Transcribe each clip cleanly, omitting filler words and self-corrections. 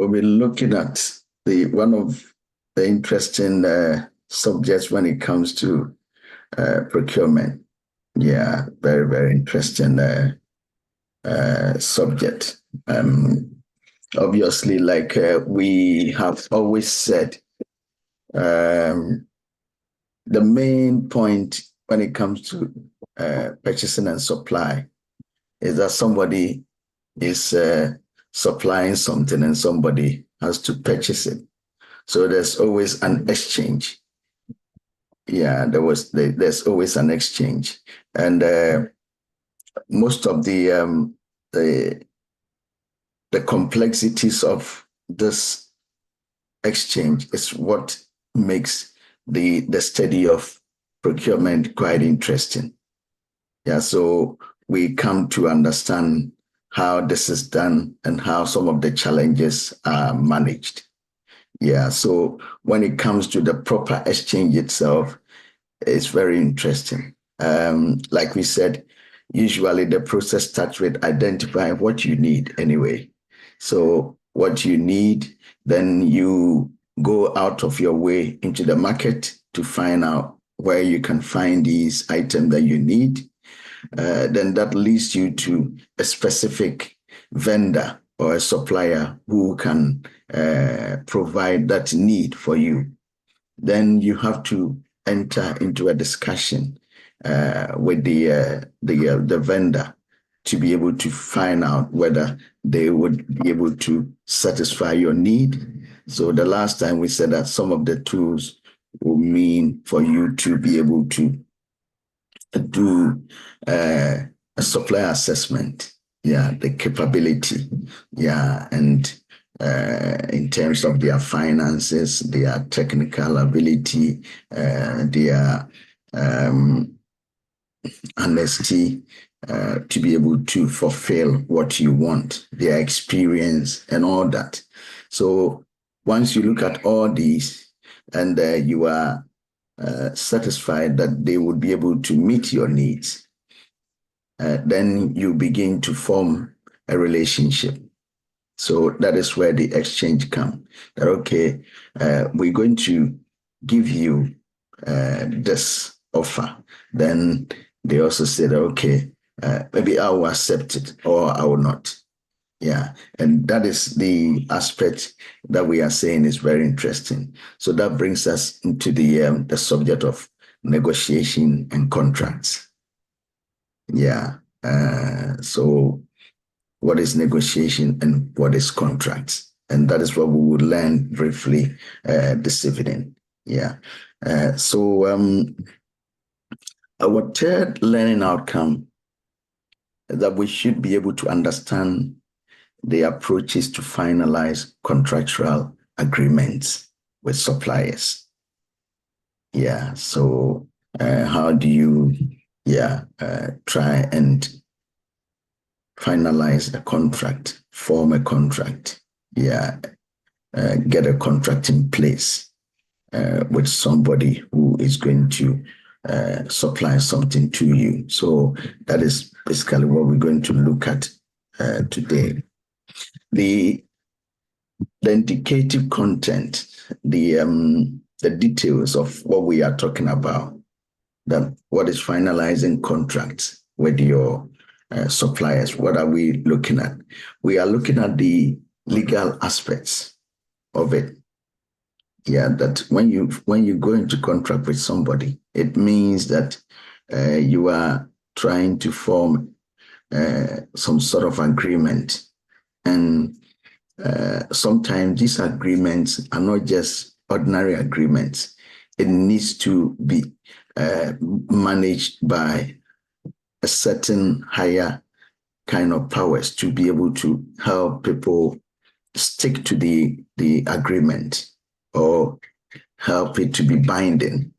we'll be looking at one of the interesting subjects when it comes to procurement. Yeah, very, very interesting subject. Obviously, like we have always said, the main point when it comes to purchasing and supply is that somebody is supplying something and somebody has to purchase it. So there's always an exchange. Yeah, there's always an exchange, and most of the complexities of this exchange is what makes the study of procurement quite interesting. Yeah, so we come to understand how this is done and how some of the challenges are managed. Yeah, so when it comes to the proper exchange itself, it's very interesting. Like we said, usually the process starts with identifying what you need anyway. So what you need, then you go out of your way into the market to find out where you can find these items that you need. Then that leads you to a specific vendor or a supplier who can provide that need for you. Then you have to enter into a discussion with the vendor to be able to find out whether they would be able to satisfy your need. So the last time we said that some of the tools will mean for you to be able to do a supplier assessment, yeah, the capability, yeah, and in terms of their finances, their technical ability, their honesty, to be able to fulfill what you want, their experience and all that. So once you look at all these and you are satisfied that they would be able to meet your needs, then you begin to form a relationship. So that is where the exchange comes. That, okay, we're going to give you this offer. Then they also said, okay, maybe I will accept it or I will not. Yeah, and that is the aspect that we are saying is very interesting. So that brings us into the subject of negotiation and contracts. Yeah, so what is negotiation and what is contracts? And that is what we will learn briefly this evening. Yeah, so our third learning outcome is that we should be able to understand the approaches to finalize contractual agreements with suppliers. Yeah, so how do you, try and finalize a contract, form a contract, get a contract in place with somebody who is going to supply something to you. So that is basically what we're going to look at today. The indicative content, the details of what we are talking about, that what is finalizing contracts with your suppliers. What are we looking at? We are looking at the legal aspects of it. Yeah, that when you go into contract with somebody, it means that you are trying to form some sort of agreement. And sometimes these agreements are not just ordinary agreements. It needs to be managed by a certain higher kind of powers to be able to help people stick to the agreement or help it to be binding.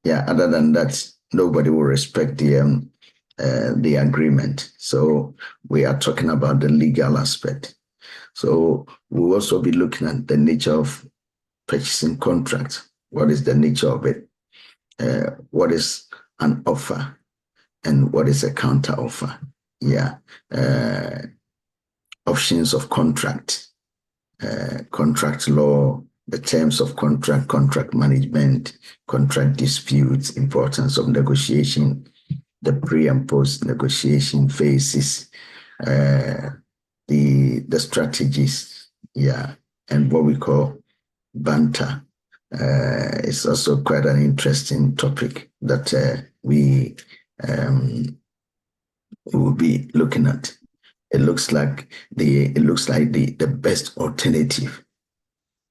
Yeah, other than that, nobody will respect the agreement. So we are talking about the legal aspect. So we'll also be looking at the nature of purchasing contract. What is the nature of it? What is an offer? And what is a counter offer? Yeah. Options of contract. contract law, the terms of contract, contract management, contract disputes, importance of negotiation, the pre and post negotiation phases, the strategies, and what we call banter. It's also quite an interesting topic that we will be looking at. It looks like the best alternative.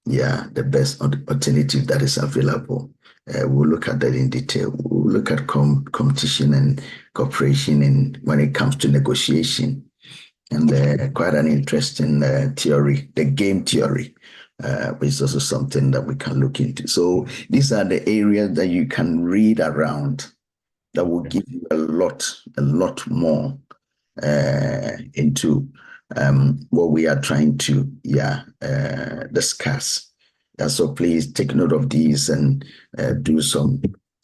The best alternative that is available. We'll look at that in detail. We'll look at competition and cooperation, and when it comes to negotiation, and quite an interesting theory, the game theory, which is also something that we can look into. So these are the areas that you can read around that will give you a lot more into what we are trying to discuss. So please take note of these and do some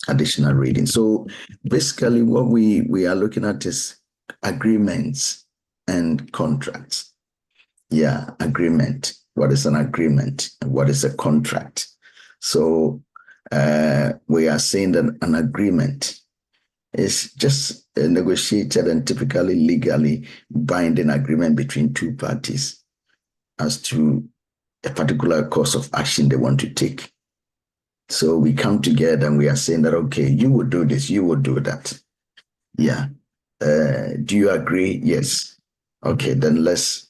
additional reading. So basically what we are looking at is agreements and contracts. Agreement. What is an agreement? What is a contract? So we are saying that an agreement is just a negotiated and typically legally binding agreement between two parties as to a particular course of action they want to take. So we come together and we are saying that, okay, you will do this, you will do that. Do you agree? Yes. Okay, then let's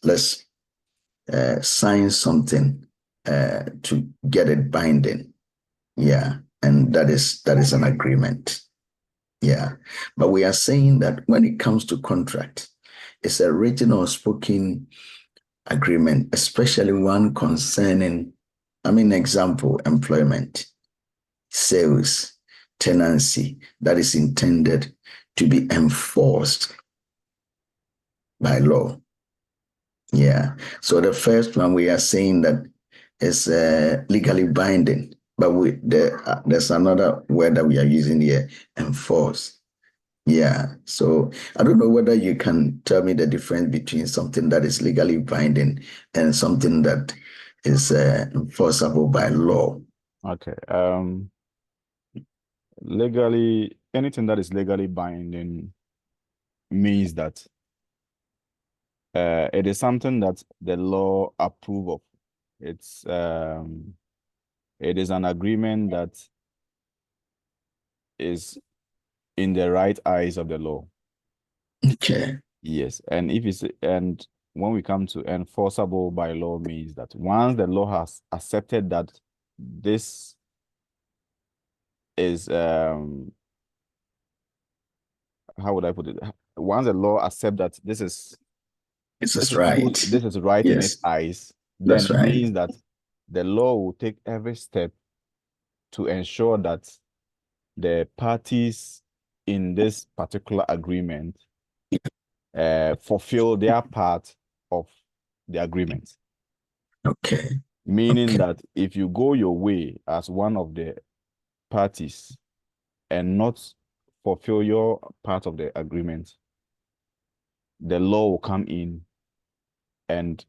sign something to get it binding. And that is an agreement. But we are saying that when it comes to contract, it's a written or spoken agreement, especially one concerning, example, employment, sales, tenancy, that is intended to be enforced by law. So the first one, we are saying that is legally binding, but there's another word that we are using here, enforce. So I don't know whether you can tell me the difference between something that is legally binding and something that is enforceable by law. Okay. Legally, anything that is legally binding means that it is something that the law approve of. It is an agreement that is in the right eyes of the law. Okay. Yes, and when we come to enforceable by law means that once the law has accepted that this is how would I put it? Once the law accepts that this is right. This is right in its eyes, then it means that the law will take every step to ensure that the parties in this particular agreement fulfill their part of the agreement. Okay. Meaning that if you go your way as one of the parties and not fulfill your part of the agreement, the law will come in and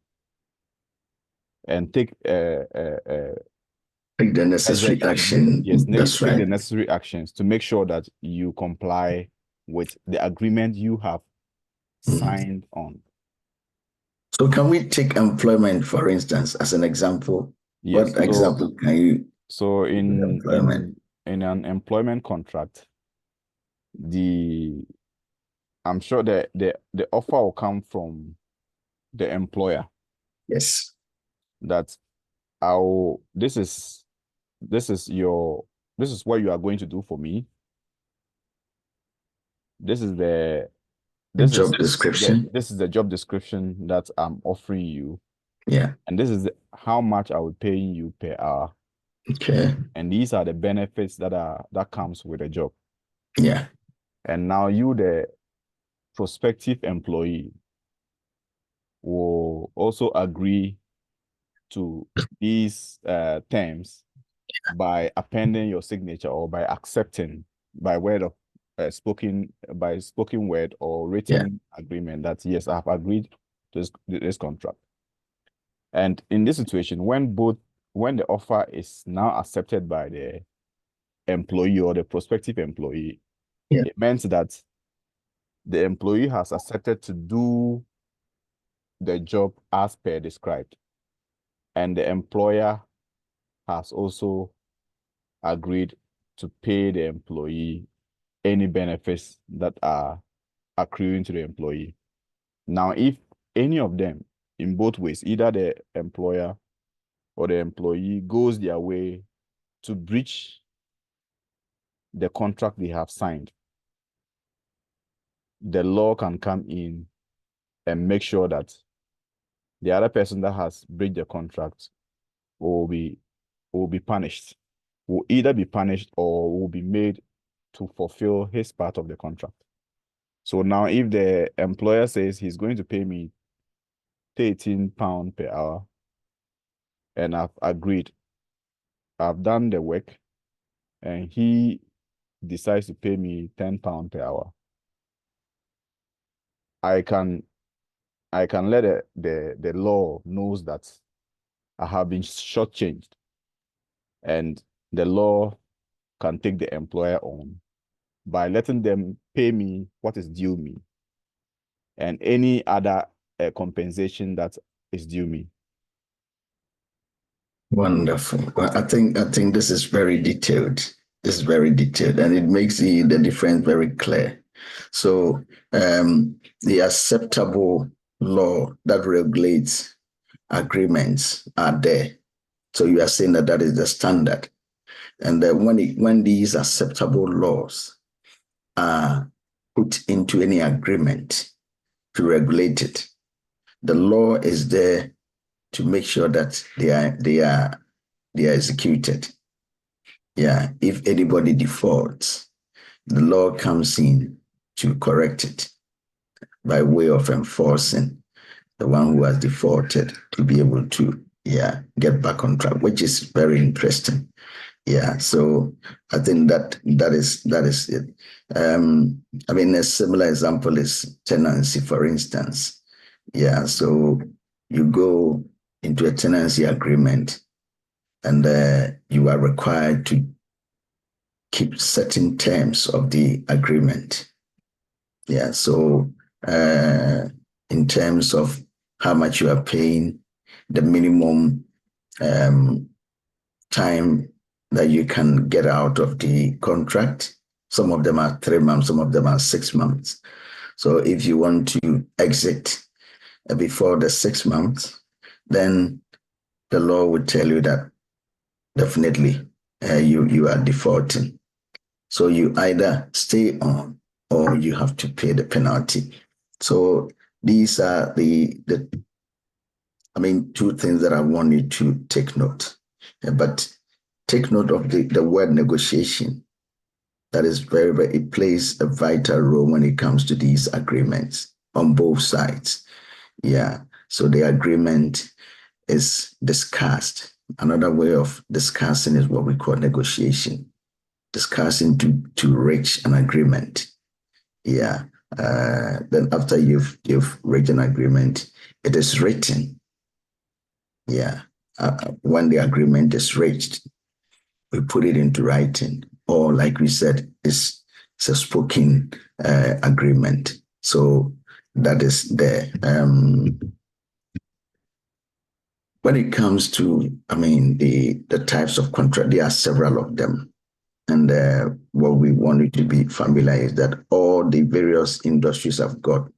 take take the necessary action. Yes, That's take right. the necessary actions to make sure that you comply with the agreement you have signed on. So can we take employment, for instance, as an example? Yes. What example can you? So in an employment contract, I'm sure the offer will come from the employer. Yes. That this is what you are going to do for me. This is the job description. This is the job description that I'm offering you. Yeah. And this is how much I will pay you per hour. Okay. And these are the benefits that comes with a job. Yeah. And now you, the prospective employee, will also agree to these terms by appending your signature or by accepting by word of spoken word or written agreement that yes, I have agreed to this contract. And in this situation, when the offer is now accepted by the employee or the prospective employee, Yeah. it means that the employee has accepted to do the job as per described, and the employer has also agreed to pay the employee any benefits that are accruing to the employee. Now, if any of them, in both ways, either the employer or the employee goes their way to breach the contract they have signed, the law can come in and make sure that the other person that has breached the contract will be punished, will either be punished or will be made to fulfill his part of the contract. So now if the employer says he's going to pay me £13 per hour, and I've agreed, I've done the work, and he decides to pay me £10 per hour, I can let the law knows that I have been shortchanged, and the law can take the employer on by letting them pay me what is due me and any other compensation that is due me. Wonderful. Well, I think this is very detailed. This is very detailed, and it makes the difference very clear. So the acceptable law that regulates agreements are there. So you are saying that is the standard. And when these acceptable laws are put into any agreement to regulate it, the law is there to make sure that they are executed. Yeah, if anybody defaults, the law comes in to correct it by way of enforcing the one who has defaulted to be able to get back on track, which is very interesting. Yeah, so I think that is it. I mean, a similar example is tenancy, for instance. Yeah, so you go into a tenancy agreement, and you are required to keep certain terms of the agreement. Yeah, so in terms of how much you are paying, the minimum time that you can get out of the contract. Some of them are 3 months, some of them are 6 months. So if you want to exit before the 6 months, then the law would tell you that definitely you are defaulting. So you either stay on or you have to pay the penalty. So these are the two things that I want you to take note. But take note of the word negotiation. That is it plays a vital role when it comes to these agreements on both sides. Yeah. So the agreement is discussed. Another way of discussing is what we call negotiation. Discussing to reach an agreement. Yeah. Then after you've reached an agreement, it is written. Yeah. When the agreement is reached, we put it into writing, or like we said, it's a spoken agreement. So that is there. When it comes to, the types of contract, there are several of them. And what we want you to be familiar is that all the various industries have got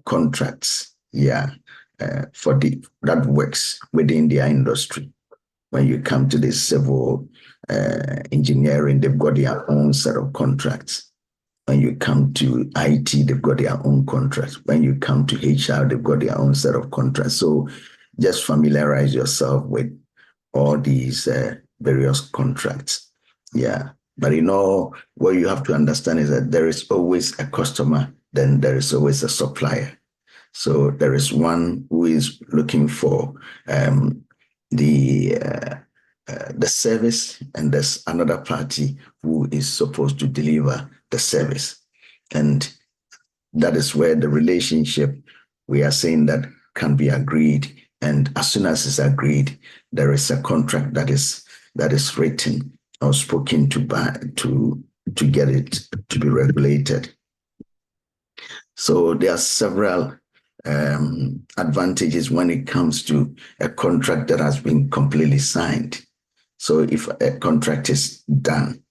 contracts, that works within their industry. When you come to the civil engineering, they've got their own set of contracts. When you come to IT, they've got their own contracts. When you come to HR, they've got their own set of contracts. So just familiarize yourself with all these various contracts. Yeah. But what you have to understand is that there is always a customer, then there is always a supplier. So there is one who is looking for the service, and there's another party who is supposed to deliver the service. And that is where the relationship, we are saying, that can be agreed And as soon as it's agreed, there is a contract that is written or spoken to get it to be regulated. So there are several advantages when it comes to a contract that has been completely signed. So if a contract is done,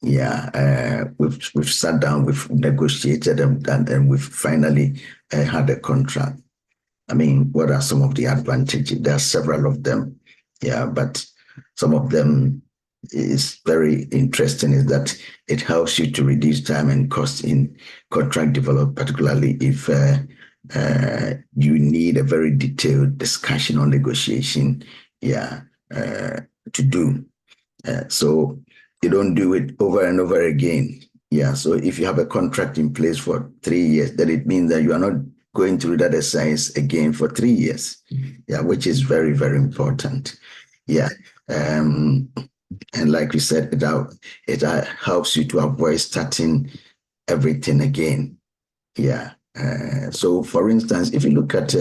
we've sat down, we've negotiated and we've finally had a contract. I mean, what are some of the advantages? There are several of them, but some of them is very interesting is that it helps you to reduce time and cost in contract development, particularly if you need a very detailed discussion on negotiation, to do. So you don't do it over and over again. So if you have a contract in place for 3 years, then it means that you are not going through that exercise again for 3 years. Which is very, very important. And like we said, it helps you to avoid starting everything again. So for instance, if you look at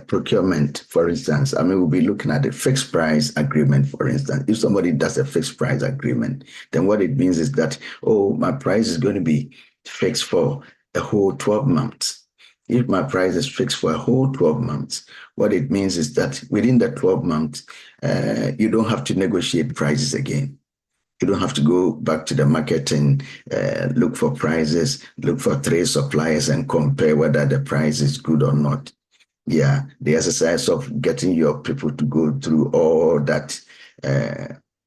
procurement, for instance, I mean, we'll be looking at a fixed price agreement, for instance. If somebody does a fixed price agreement, then what it means is that, my price is going to be fixed for a whole 12 months. If my price is fixed for a whole 12 months, what it means is that within the 12 months, you don't have to negotiate prices again. You don't have to go back to the market and look for prices, look for 3 suppliers and compare whether the price is good or not. The exercise of getting your people to go through all that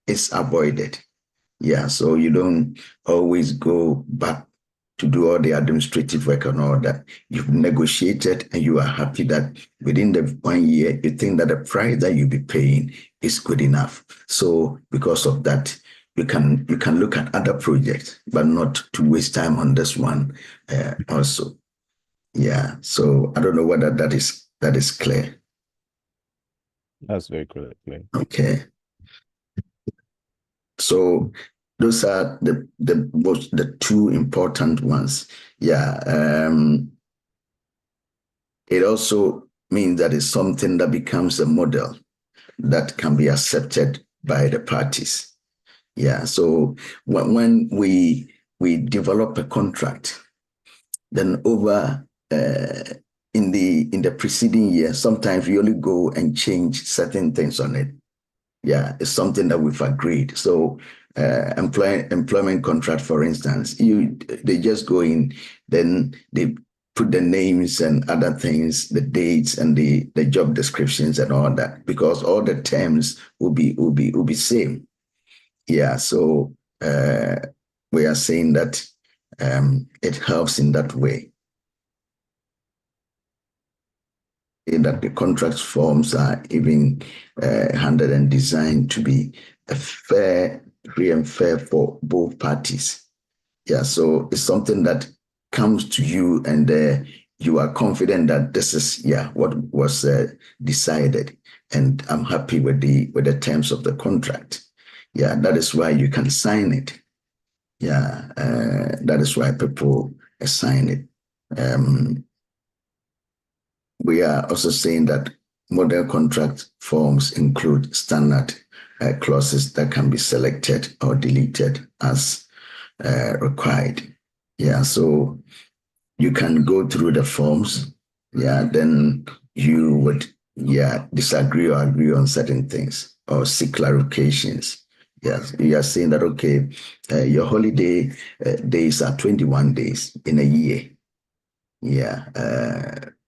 is avoided. So you don't always go back to do all the administrative work and all that. You've negotiated and you are happy that within the 1 year, you think that the price that you'll be paying is good enough. So because of that, you can look at other projects, but not to waste time on this one also. So I don't know whether that is clear. That's very clear. Okay. So those are the 2 important ones. It also means that it's something that becomes a model that can be accepted by the parties. So when we develop a contract, then over in the preceding year, sometimes we only go and change certain things on it. It's something that we've agreed. So employment contract, for instance, they just go in, then they put the names and other things, the dates and the job descriptions and all that, because all the terms will be same. So we are saying that it helps in that way. That the contract forms are even handled and designed to be free and fair for both parties. So it's something that comes to you and you are confident that this is what was decided, and I'm happy with the terms of the contract. That is why you can sign it. That is why people sign it. We are also saying that model contract forms include standard clauses that can be selected or deleted as required. So you can go through the forms. Then you would disagree or agree on certain things or seek clarifications. You are saying that, okay, your holiday days are 21 days in a year.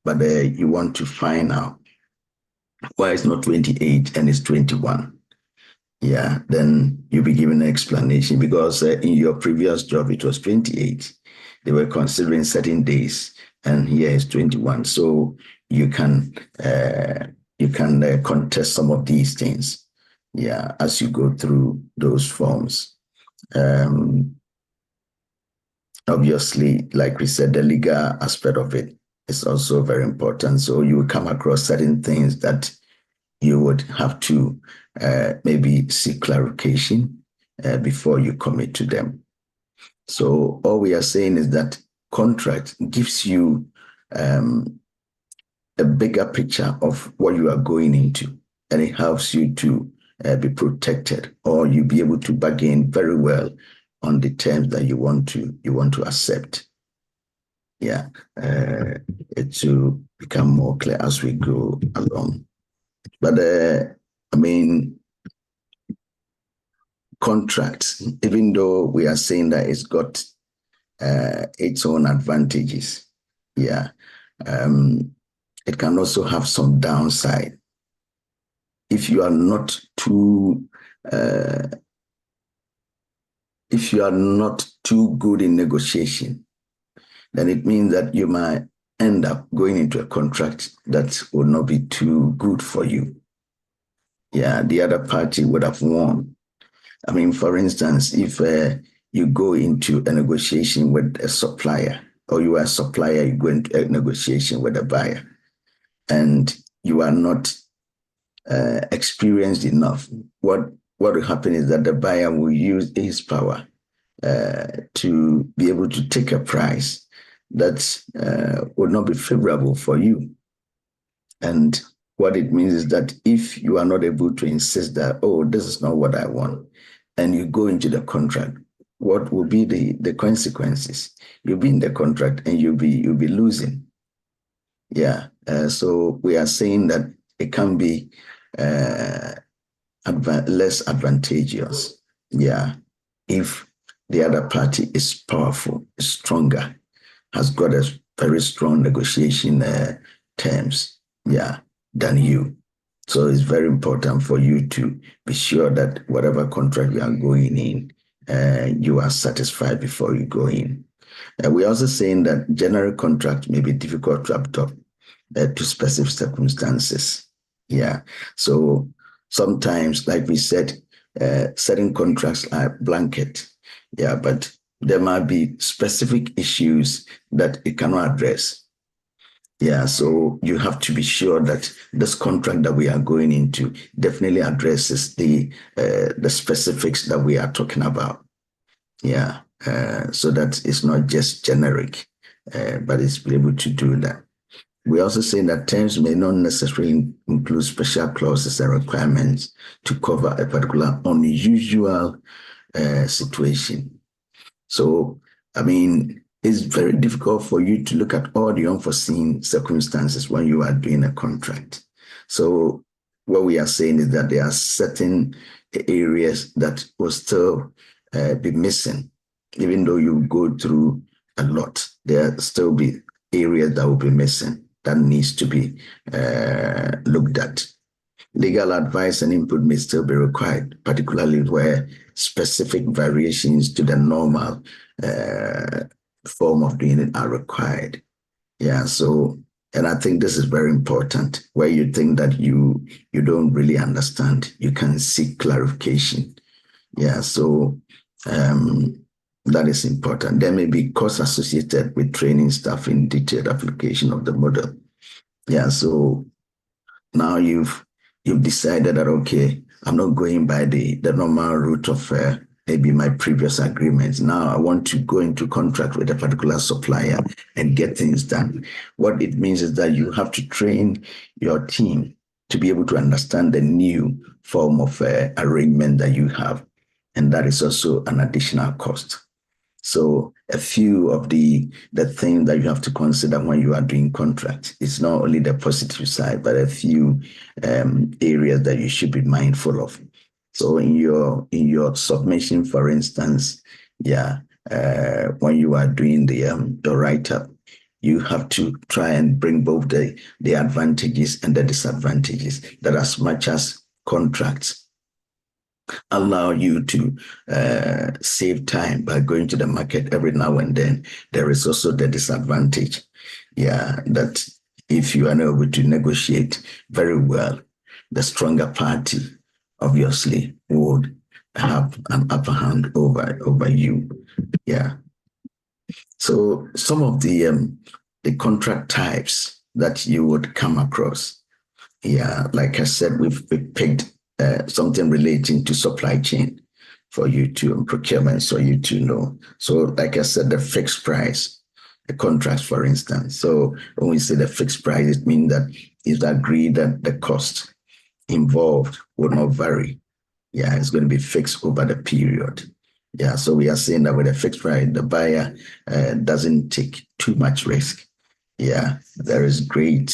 But you want to find out why it's not 28 and it's 21. Then you'll be given an explanation, because in your previous job, it was 28. They were considering certain days, and here is 21. So you can contest some of these things, as you go through those forms. Obviously, like we said, the legal aspect of it is also very important. So you will come across certain things that you would have to maybe seek clarification before you commit to them. So all we are saying is that contract gives you a bigger picture of what you are going into, and it helps you to be protected, or you be able to bargain very well on the terms that you want to accept. Yeah, it will become more clear as we go along. But I mean, contracts, even though we are saying that it's got its own advantages, yeah, it can also have some downside. If you are not too good in negotiation, then it means that you might end up going into a contract that will not be too good for you. Yeah, the other party would have won. I mean, for instance, if you go into a negotiation with a supplier, or you are a supplier, you go into a negotiation with a buyer, and you are not experienced enough, what will happen is that the buyer will use his power to be able to take a price that would not be favorable for you. And what it means is that if you are not able to insist that, oh, this is not what I want, and you go into the contract, what will be the consequences? You'll be in the contract and you'll be losing. Yeah. So we are saying that it can be less advantageous. Yeah. If the other party is powerful, is stronger, has got a very strong negotiation terms, yeah, than you. So it's very important for you to be sure that whatever contract you are going in, you are satisfied before you go in. We're also saying that general contract may be difficult to adopt to specific circumstances. Yeah. So sometimes, like we said, certain contracts are blanket. Yeah, but there might be specific issues that it cannot address. Yeah, so you have to be sure that this contract that we are going into definitely addresses the specifics that we are talking about. Yeah, so that it's not just generic, but it's be able to do that. We also say that terms may not necessarily include special clauses and requirements to cover a particular unusual situation. So, I mean, it's very difficult for you to look at all the unforeseen circumstances when you are doing a contract. So what we are saying is that there are certain areas that will still be missing. Even though you go through a lot, there still be areas that will be missing that needs to be looked at. Legal advice and input may still be required, particularly where specific variations to the normal form of doing it are required. Yeah, so, and I think this is very important, where you think that you don't really understand, you can seek clarification. Yeah, so that is important. There may be costs associated with training staff in detailed application of the model. Yeah, so now you've decided that, okay, I'm not going by the normal route of maybe my previous agreements. Now I want to go into contract with a particular supplier and get things done. What it means is that you have to train your team to be able to understand the new form of arrangement that you have. And that is also an additional cost. So a few of the things that you have to consider when you are doing contracts, it's not only the positive side, but a few areas that you should be mindful of. So in your submission, for instance, yeah, when you are doing the write-up, you have to try and bring both the advantages and the disadvantages, that as much as contracts allow you to save time by going to the market every now and then, there is also the disadvantage, yeah, that if you are not able to negotiate very well, the stronger party obviously would have an upper hand over you. Yeah. So some of the contract types that you would come across, yeah, like I said, we've picked something relating to supply chain for you to procurement, so you to know. So like I said, the fixed price, contracts, for instance. So when we say the fixed price, it means that it's agreed that the cost involved will not vary. Yeah, it's going to be fixed over the period. Yeah, so we are saying that with a fixed price, the buyer doesn't take too much risk. Yeah, this is great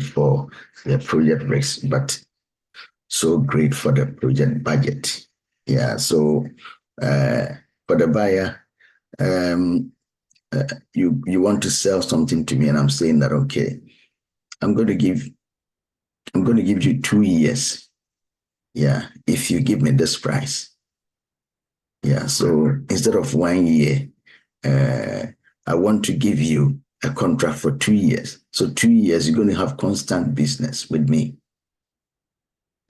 for the project risk, but so great for the project budget. Yeah, so for the buyer, you want to sell something to me, and I'm saying that, okay, I'm going to give you 2 years. Yeah, if you give me this price. Yeah, so instead of 1 year, I want to give you a contract for 2 years. So 2 years, you're going to have constant business with me.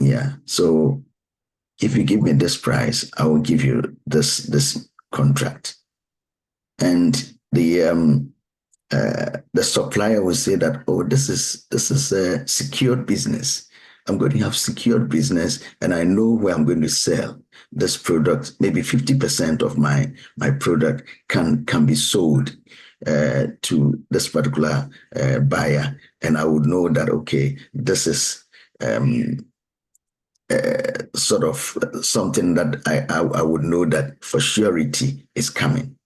Yeah, so if you give me this price, I will give you this contract. And the supplier will say that, oh, this is a secured business. I'm going to have secured business, and I know where I'm going to sell this product. Maybe 50% of my product can be sold to this particular buyer, and I would know that, okay, this is sort of something that I would know that for surety is coming.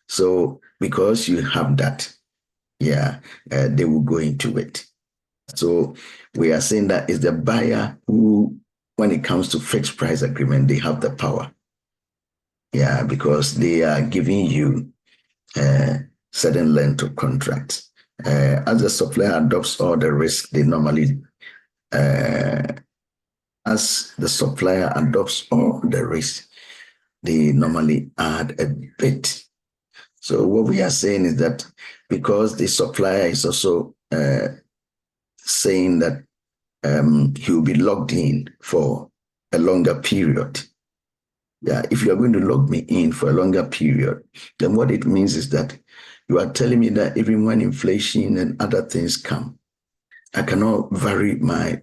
So because you have that, yeah, they will go into it. So we are saying that it's the buyer who, when it comes to fixed price agreement, they have the power. Yeah, because they are giving you a certain length of contract. As the supplier adopts all the risk, they normally, as the supplier adopts all the risk, they normally add a bit. So what we are saying is that because the supplier is also saying that he'll be logged in for a longer period. Yeah, if you are going to log me in for a longer period, then what it means is that you are telling me that even when inflation and other things come, I cannot vary my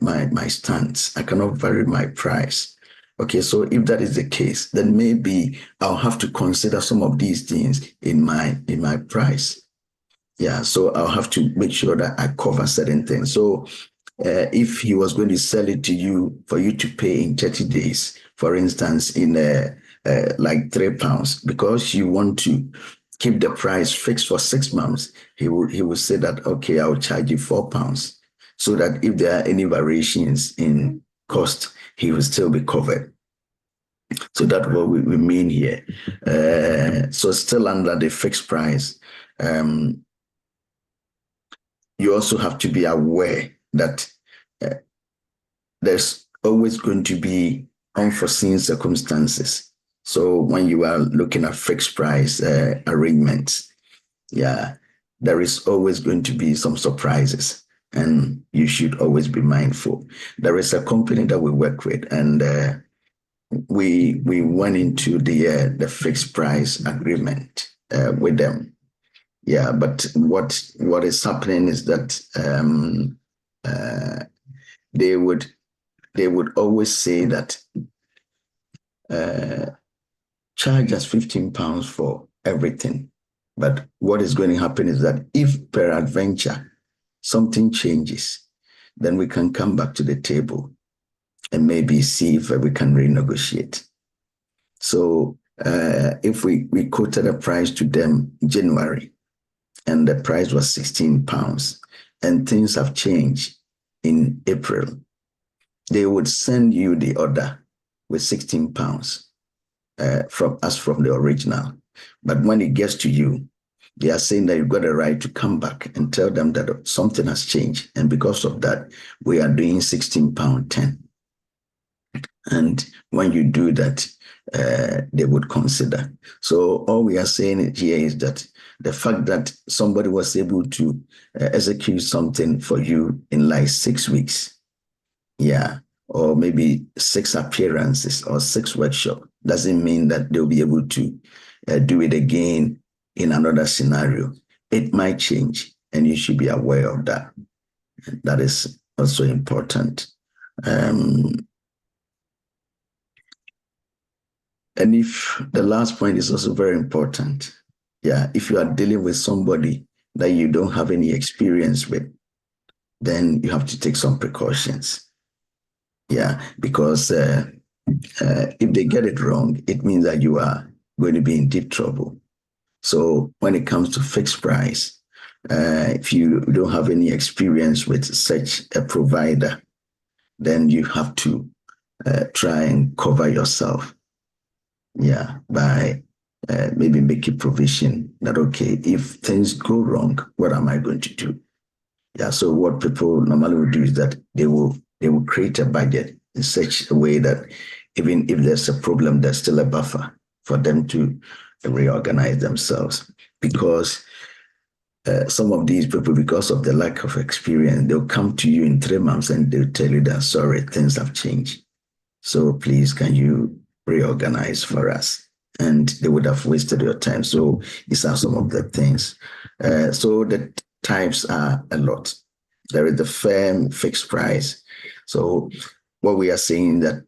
stance. I cannot vary my price. Okay, so if that is the case, then maybe I'll have to consider some of these things in my price. Yeah, so I'll have to make sure that I cover certain things. So if he was going to sell it to you for you to pay in 30 days, for instance, in like £3, because you want to keep the price fixed for 6 months, he will say that, okay, I'll charge you £4, so that if there are any variations in cost, he will still be covered. So that's what we mean here. So still under the fixed price, you also have to be aware that there's always going to be unforeseen circumstances. So when you are looking at fixed price arrangements, yeah, there is always going to be some surprises, and you should always be mindful. There is a company that we work with, and we went into the fixed price agreement with them. Yeah, but what is happening is that they would always say that charge us £15 for everything. But what is going to happen is that if peradventure something changes, then we can come back to the table and maybe see if we can renegotiate. So if we quoted a price to them in January, and the price was £16, and things have changed in April, they would send you the order with £16 from the original. But when it gets to you, they are saying that you've got a right to come back and tell them that something has changed, and because of that, we are doing £16.10. And when you do that, they would consider. So all we are saying here is that the fact that somebody was able to execute something for you in like 6 weeks, yeah, or maybe 6 appearances or 6 workshops, doesn't mean that they'll be able to do it again in another scenario. It might change, and you should be aware of that. That is also important. And if the last point is also very important, Yeah, if you are dealing with somebody that you don't have any experience with, then you have to take some precautions. Yeah, because if they get it wrong, it means that you are going to be in deep trouble. So when it comes to fixed price, if you don't have any experience with such a provider, then you have to try and cover yourself. Yeah, by maybe making provision that, okay, if things go wrong, what am I going to do? Yeah, so what people normally would do is that they will create a budget in such a way that even if there's a problem, there's still a buffer for them to reorganize themselves. Because some of these people, because of the lack of experience, they'll come to you in 3 months and they'll tell you that, sorry, things have changed. So please, can you reorganize for us? And they would have wasted your time. So these are some of the things. So the types are a lot. There is the firm fixed price. So what we are saying that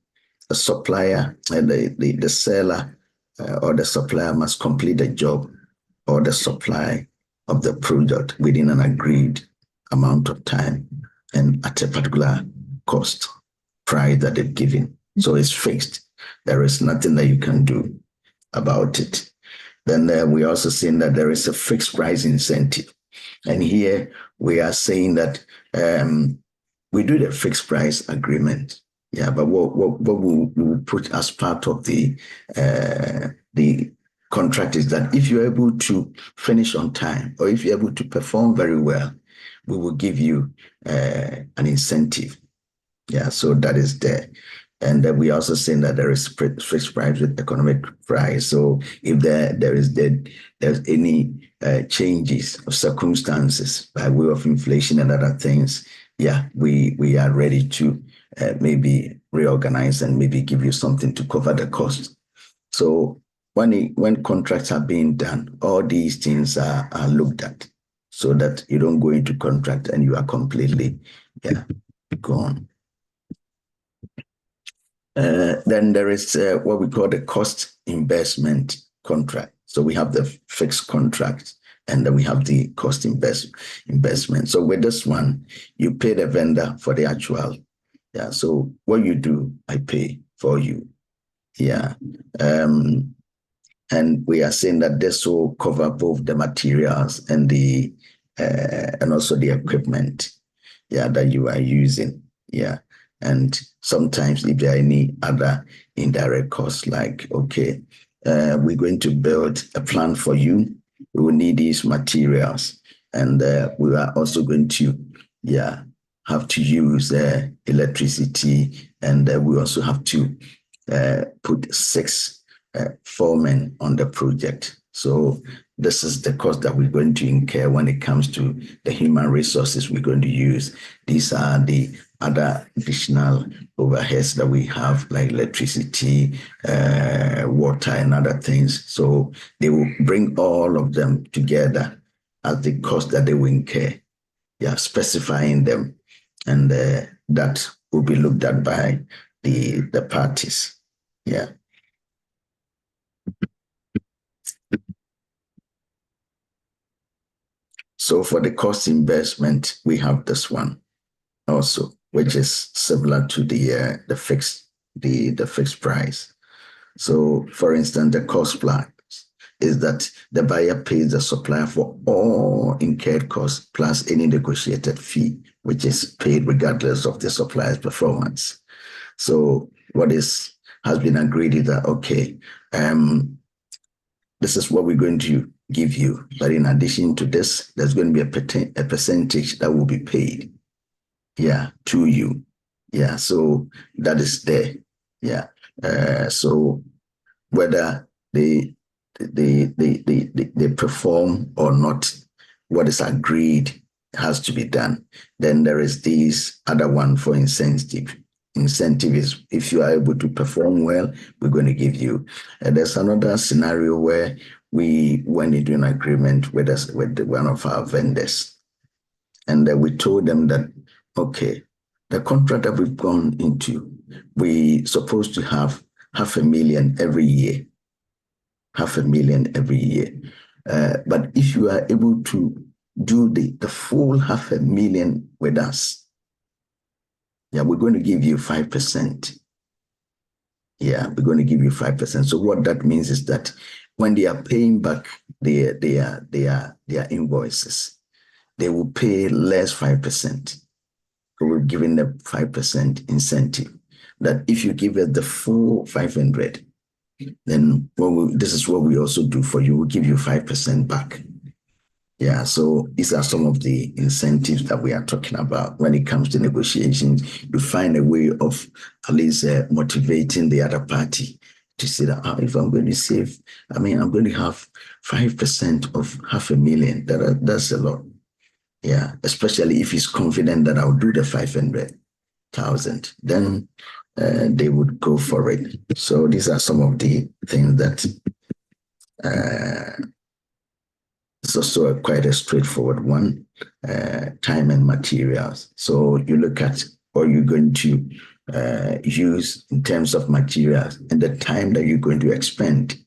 a supplier and the seller or the supplier must complete the job or the supply of the product within an agreed amount of time and at a particular cost price that they've given. So it's fixed. There is nothing that you can do about it. Then we're also saying that there is a fixed price incentive. And here we are saying that we do the fixed price agreement. Yeah, but what we will put as part of the contract is that if you're able to finish on time or if you're able to perform very well, we will give you an incentive. Yeah, so that is there. And we also saying that there is fixed price with economic price. So if there's any changes of circumstances by way of inflation and other things, yeah, we are ready to maybe reorganize and maybe give you something to cover the cost. So when contracts are being done, all these things are looked at so that you don't go into contract and you are completely gone. Then there is what we call the cost investment contract. So we have the fixed contract and then we have the cost investment. So with this one, you pay the vendor for the actual. Yeah. So what you do, I pay for you. Yeah. And we are saying that this will cover both the materials and the and also the equipment, yeah, that you are using. Yeah. And sometimes if there are any other indirect costs, like, okay, we're going to build a plant for you. We will need these materials. And we are also going to, have to use electricity. And we also have to put 6 foremen on the project. So this is the cost that we're going to incur when it comes to the human resources we're going to use. These are the other additional overheads that we have, like electricity, water, and other things. So they will bring all of them together as the cost that they will incur. Yeah, specifying them, and that will be looked at by the parties. Yeah. So for the cost investment, we have this one also, which is similar to the fixed price. So for instance, the cost plus is that the buyer pays the supplier for all incurred costs plus any negotiated fee, which is paid regardless of the supplier's performance. So what has been agreed is that, okay, this is what we're going to give you. But in addition to this, there's going to be a percentage that will be paid, to you. Yeah, so that is there. Yeah. So whether they perform or not, what is agreed has to be done. Then there is this other one for incentive. Incentive is if you are able to perform well, we're going to give you. And there's another scenario where we went into an agreement with one of our vendors, and we told them that, okay, the contract that we've gone into, we supposed to have $500,000 every year. $500,000 every year. But if you are able to do the full 500,000 with us, yeah, we're going to give you 5%. Yeah, we're going to give you 5%. So what that means is that when they are paying back their invoices, they will pay less 5%. So we're giving them 5% incentive. That if you give it the full 500, then this is what we also do for you. We'll give you 5% back. Yeah, so these are some of the incentives that we are talking about when it comes to negotiations. You find a way of at least motivating the other party to say that if I'm going to save, I'm going to have 5% of 500,000. That's a lot. Yeah, especially if he's confident that I'll do the 500,000, then they would go for it. So these are some of the things that it's also quite a straightforward one, time and materials. So you look at what you're going to use in terms of materials and the time that you're going to expend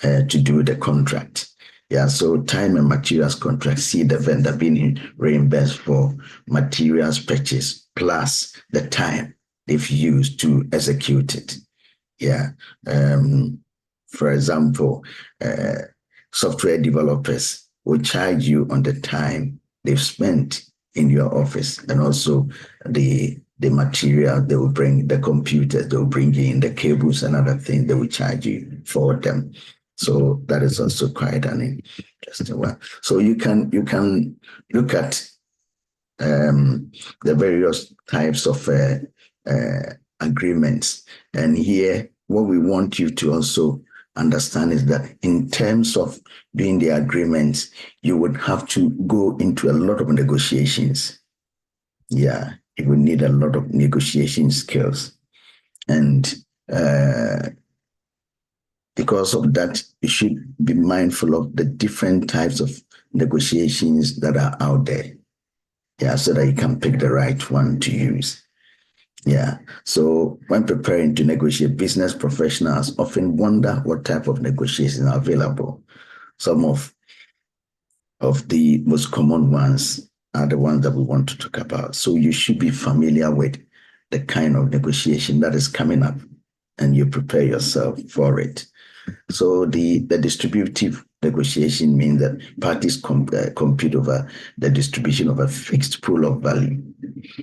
to do the contract. Yeah, so time and materials contract, see the vendor being reimbursed for materials purchase plus the time they've used to execute it. Yeah. For example, software developers will charge you on the time they've spent in your office and also the material they will bring, the computers they will bring in, the cables and other things they will charge you for them. So that is also quite an interesting one. So you can look at the various types of agreements. And here, what we want you to also understand is that in terms of doing the agreements, you would have to go into a lot of negotiations. Yeah, you would need a lot of negotiation skills. And because of that, you should be mindful of the different types of negotiations that are out there. Yeah, so that you can pick the right one to use. Yeah, so when preparing to negotiate, business professionals often wonder what type of negotiations are available. Some of the most common ones are the ones that we want to talk about. So you should be familiar with the kind of negotiation that is coming up and you prepare yourself for it. So the distributive negotiation means that parties compete over the distribution of a fixed pool of value.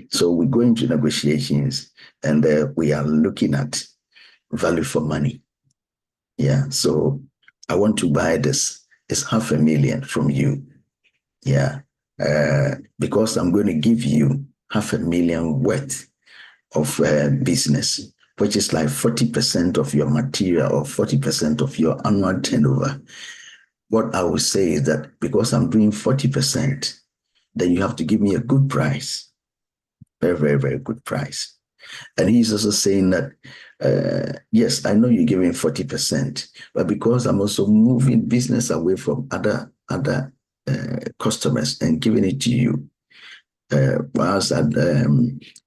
So we go into negotiations and we are looking at value for money. Yeah, so I want to buy this. It's 500,000 from you. Yeah, because I'm going to give you 500,000 worth of business, which is like 40% of your material or 40% of your annual turnover. What I would say is that because I'm doing 40%, then you have to give me a good price. Very, very, very good price. And he's also saying that, yes, I know you're giving 40%, but because I'm also moving business away from other customers and giving it to you, whilst I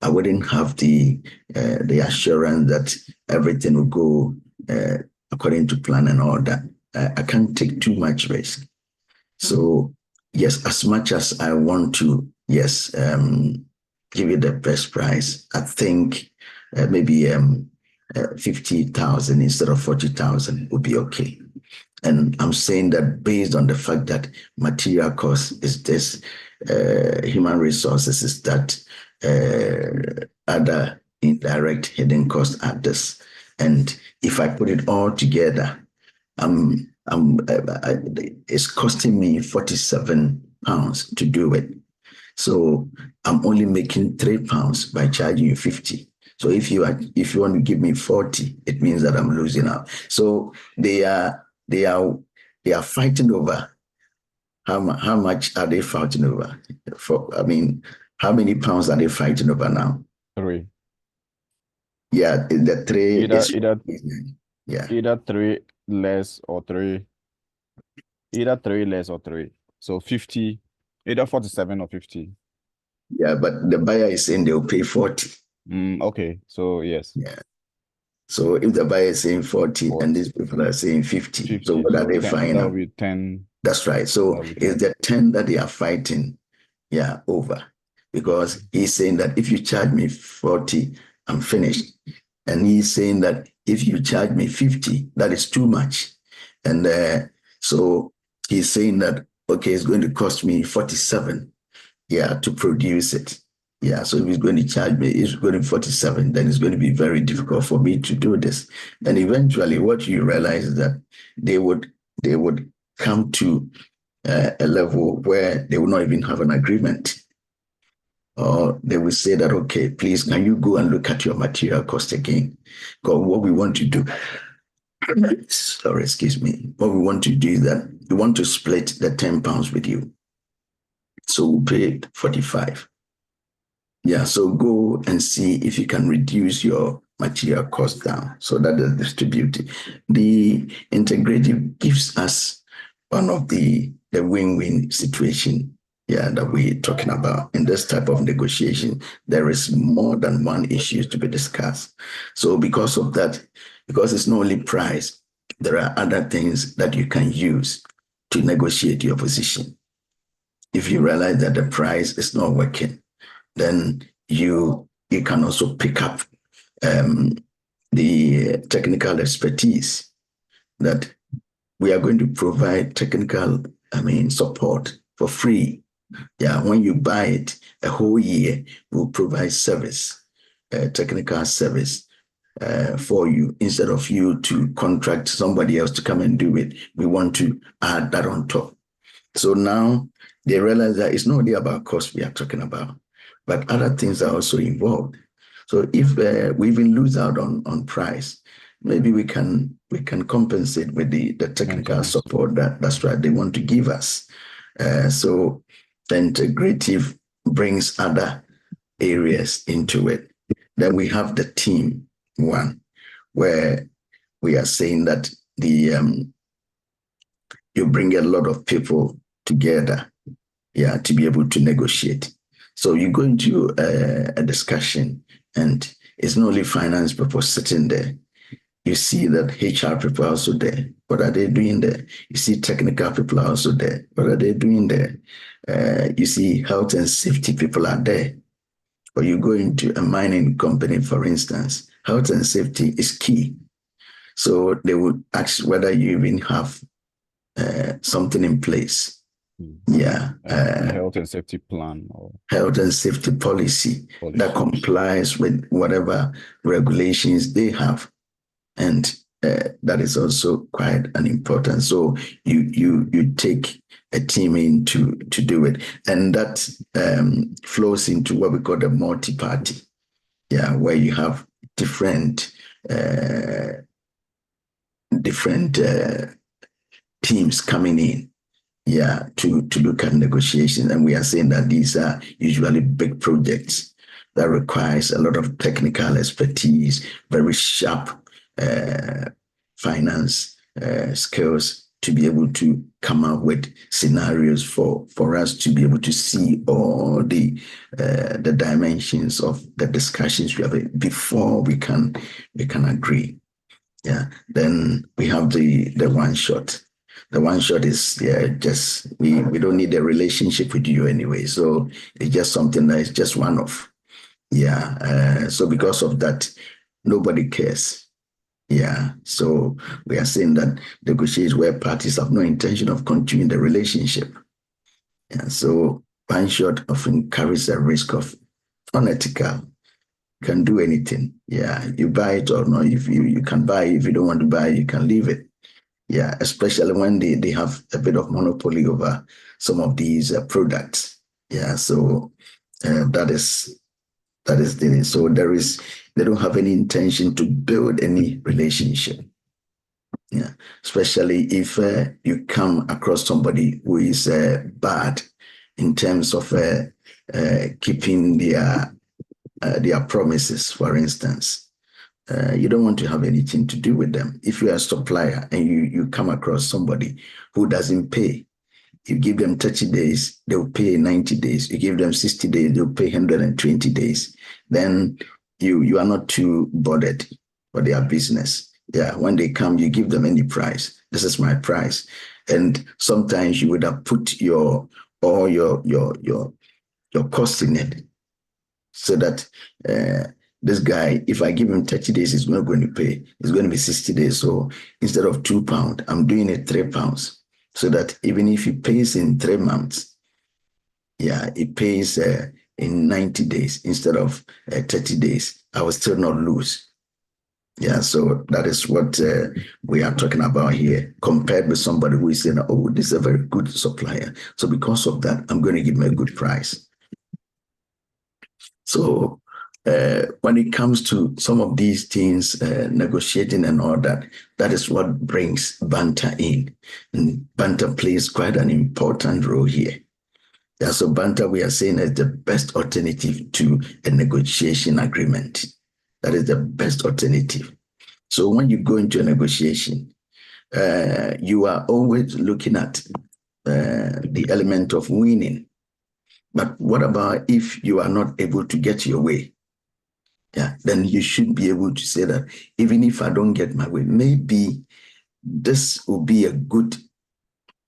wouldn't have the assurance that everything will go according to plan and all that. I can't take too much risk. So yes, as much as I want to, yes, give you the best price, I think maybe 50,000 instead of 40,000 would be okay. And I'm saying that based on the fact that material cost is this, human resources is that, other indirect hidden costs are this. And if I put it all together, it's costing me £47 to do it. So I'm only making £3 by charging you 50. So if you want to give me 40, it means that I'm losing out. So they are fighting over how much are they fighting over? How many pounds are they fighting over now? 3. Yeah, the 3 either 3 less or 3. Either 3 less or 3. So 50, either 47 or 50. Yeah, but the buyer is saying they'll pay 40. Okay, so yes. Yeah. So if the buyer is saying 40 and these people are saying 50, so what are they finding? That will be 10. That's right. So it's the 10 that they are fighting, over. Because he's saying that if you charge me 40, I'm finished. And he's saying that if you charge me 50, that is too much. And so he's saying that, okay, it's going to cost me 47, to produce it. So if he's going to charge me, it's going to be 47, then it's going to be very difficult for me to do this. And eventually what you realize is that they would come to a level where they will not even have an agreement. Or they will say that, okay, please, can you go and look at your material cost again? Because what we want to do, sorry, excuse me, what we want to do is that we want to split the £10 with you. So we'll pay 45. So go and see if you can reduce your material cost down so that is distributed. The integrative gives us one of the win-win situation that we're talking about. In this type of negotiation, there is more than one issue to be discussed. So because of that, because it's not only price, there are other things that you can use to negotiate your position. If you realize that the price is not working, then you can also pick up the technical expertise that we are going to provide technical, support for free. When you buy it a whole year, we'll provide service, technical service for you instead of you to contract somebody else to come and do it. We want to add that on top. So now they realize that it's not only about cost we are talking about, but other things are also involved. So if we even lose out on price, maybe we can compensate with the technical support that's right they want to give us. So the integrative brings other areas into it. Then we have the team one, where we are saying that you bring a lot of people together, to be able to negotiate. So you go into a discussion, and it's not only finance people sitting there. You see that HR people are also there. What are they doing there? You see technical people are also there. What are they doing there? You see health and safety people are there. Or you go into a mining company, for instance, health and safety is key. So they would ask whether you even have something in place. Health and safety plan. Or health and safety policy that complies with whatever regulations they have. And that is also quite an important. So you take a team in to do it, and that flows into what we call the multi-party, where you have different teams coming in, to look at negotiations. And we are saying that these are usually big projects that requires a lot of technical expertise, very sharp finance skills to be able to come up with scenarios for us to be able to see all the dimensions of the discussions we have before we can agree. Then we have the one shot. The one shot is just we don't need a relationship with you anyway, so it's just something that is just one off. So because of that, nobody cares. So we are saying that negotiations where parties have no intention of continuing the relationship. So one shot often carries a risk of unethical. You can do anything. You buy it or not. If you can buy it. If you don't want to buy it, you can leave it. Especially when they have a bit of monopoly over some of these products. So that is the so they don't have any intention to build any relationship. Especially if you come across somebody who is bad in terms of keeping their promises, for instance. You don't want to have anything to do with them. If you are a supplier and you come across somebody who doesn't pay, you give them 30 days, they'll pay 90 days. You give them 60 days, they'll pay 120 days. Then you are not too bothered for their business. When they come, you give them any price. This is my price. And sometimes you would have put all your cost in it, so that this guy, if I give him 30 days, he's not going to pay. It's going to be 60 days. So instead of £2, I'm doing it £3, so that even if he pays in 3 months, yeah, he pays in 90 days instead of 30 days, I will still not lose. Yeah, so that is what we are talking about here, compared with somebody who is saying, oh, this is a very good supplier, so because of that, I'm going to give him a good price. So when it comes to some of these things, negotiating and all that, that is what brings banter in. And banter plays quite an important role here. Yeah, so banter, we are saying, is the best alternative to a negotiation agreement. That is the best alternative. So when you go into a negotiation, you are always looking at the element of winning. But what about if you are not able to get your way? Yeah, then you should be able to say that even if I don't get my way, maybe this will be a good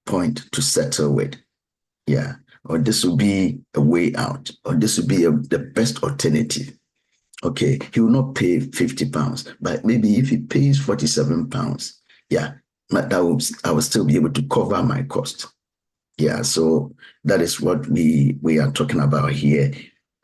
point to settle with. Yeah, or this will be a way out, or this will be the best alternative. Okay, he will not pay £50, but maybe if he pays £47, yeah, I will still be able to cover my cost. Yeah, so that is what we are talking about here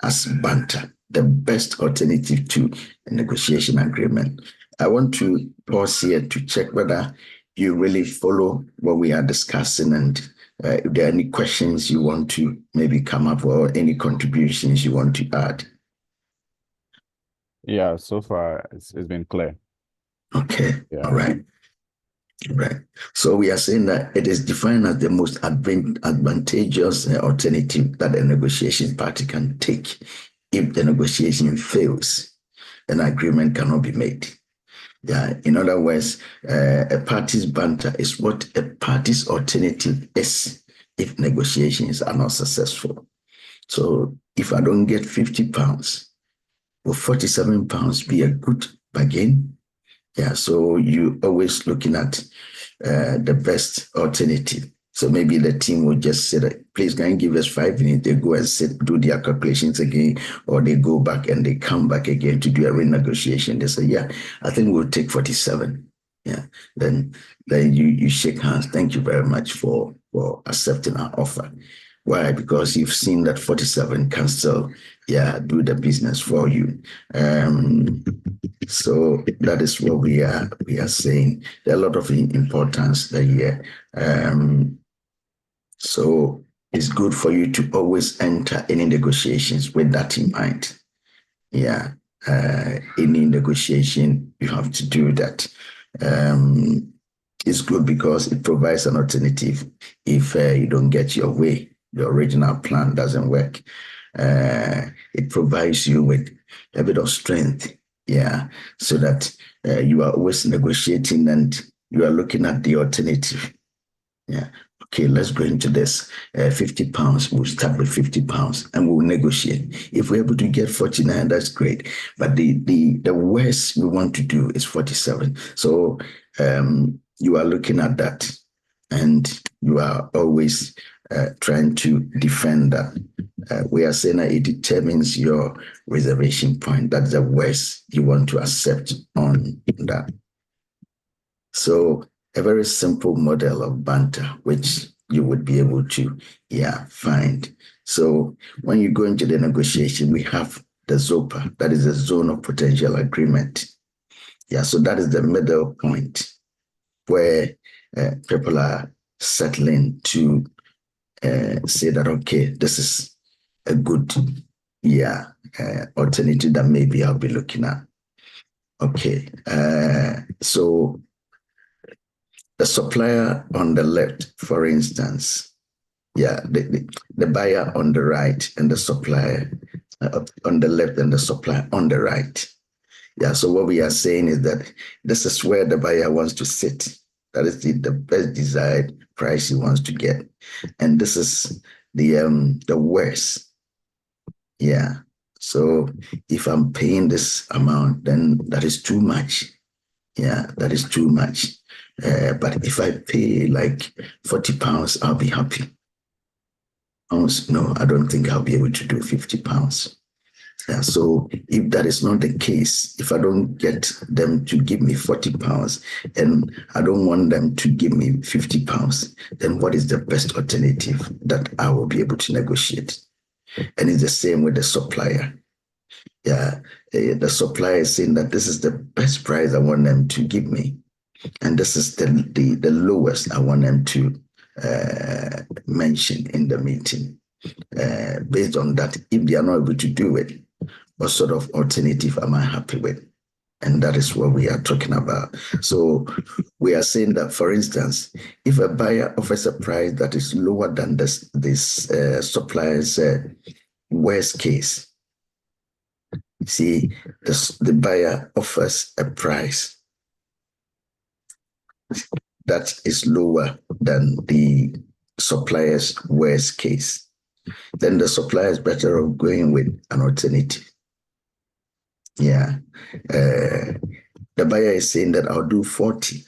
as banter, the best alternative to a negotiation agreement. I want to pause here to check whether you really follow what we are discussing, and if there are any questions you want to maybe come up, or any contributions you want to add. Yeah, so far it's been clear. Okay, Yeah. all right. Right. So we are saying that it is defined as the most advantageous alternative that a negotiation party can take. If the negotiation fails, an agreement cannot be made. Yeah. In other words, a party's banter is what a party's alternative is if negotiations are not successful. So if I don't get £50, will £47 be a good bargain? Yeah, so you always looking at the best alternative. So maybe the team will just say that, please, can you give us 5 minutes? They go and do their calculations again, or they go back and they come back again to do a renegotiation. They say, yeah, I think we'll take 47. Yeah, then you shake hands. Thank you very much for accepting our offer. Why? Because you've seen that 47 can still, yeah, do the business for you. So that is what we are saying. There are a lot of importance here. So it's good for you to always enter any negotiations with that in mind. Yeah, any negotiation, you have to do that. It's good because it provides an alternative if you don't get your way, the original plan doesn't work. It provides you with a bit of strength, yeah, so that you are always negotiating and you are looking at the alternative. Yeah, okay, let's go into this. £50, we'll start with £50 and we'll negotiate. If we're able to get 49, that's great. But the worst we want to do is 47. So you are looking at that, and you are always trying to defend that. We are saying that it determines your reservation point. That's the worst you want to accept on that. So a very simple model of banter, which you would be able to, yeah, find. So when you go into the negotiation, we have the ZOPA, that is the zone of potential agreement. Yeah, so that is the middle point where people are settling to say that, okay, this is a good, yeah, alternative that maybe I'll be looking at. Okay, so the supplier on the left, for instance, yeah, the buyer on the right and the supplier on the left and the supplier on the right. Yeah, so what we are saying is that this is where the buyer wants to sit. That is the best desired price he wants to get. And this is the worst. Yeah. So if I'm paying this amount, then that is too much. Yeah, that is too much. But if I pay like £40, I'll be happy. No, I don't think I'll be able to do £50. Yeah, so if that is not the case, if I don't get them to give me £40 and I don't want them to give me £50, then what is the best alternative that I will be able to negotiate? And it's the same with the supplier. Yeah, the supplier is saying that this is the best price I want them to give me, and this is the lowest I want them to mention in the meeting. Based on that, if they are not able to do it, what sort of alternative am I happy with? And that is what we are talking about. So we are saying that, for instance, if a buyer offers a price that is lower than this supplier's worst case, see, the buyer offers a price that is lower than the supplier's worst case, then the supplier is better off going with an alternative. Yeah. The buyer is saying that I'll do 40.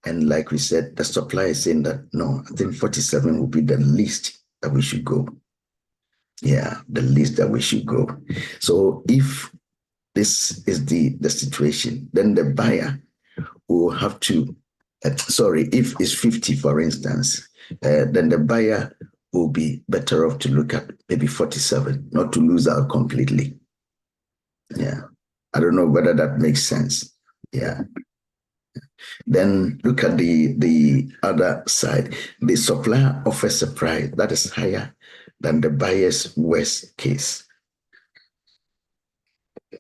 And like we said, the supplier is saying that, no, I think 47 will be the least that we should go. Yeah, the least that we should go. So if this is the situation, then the buyer will have to, if it's 50, for instance, then the buyer will be better off to look at maybe 47, not to lose out completely. Yeah, I don't know whether that makes sense. Yeah. Then look at the other side. The supplier offers a price that is higher than the buyer's worst case.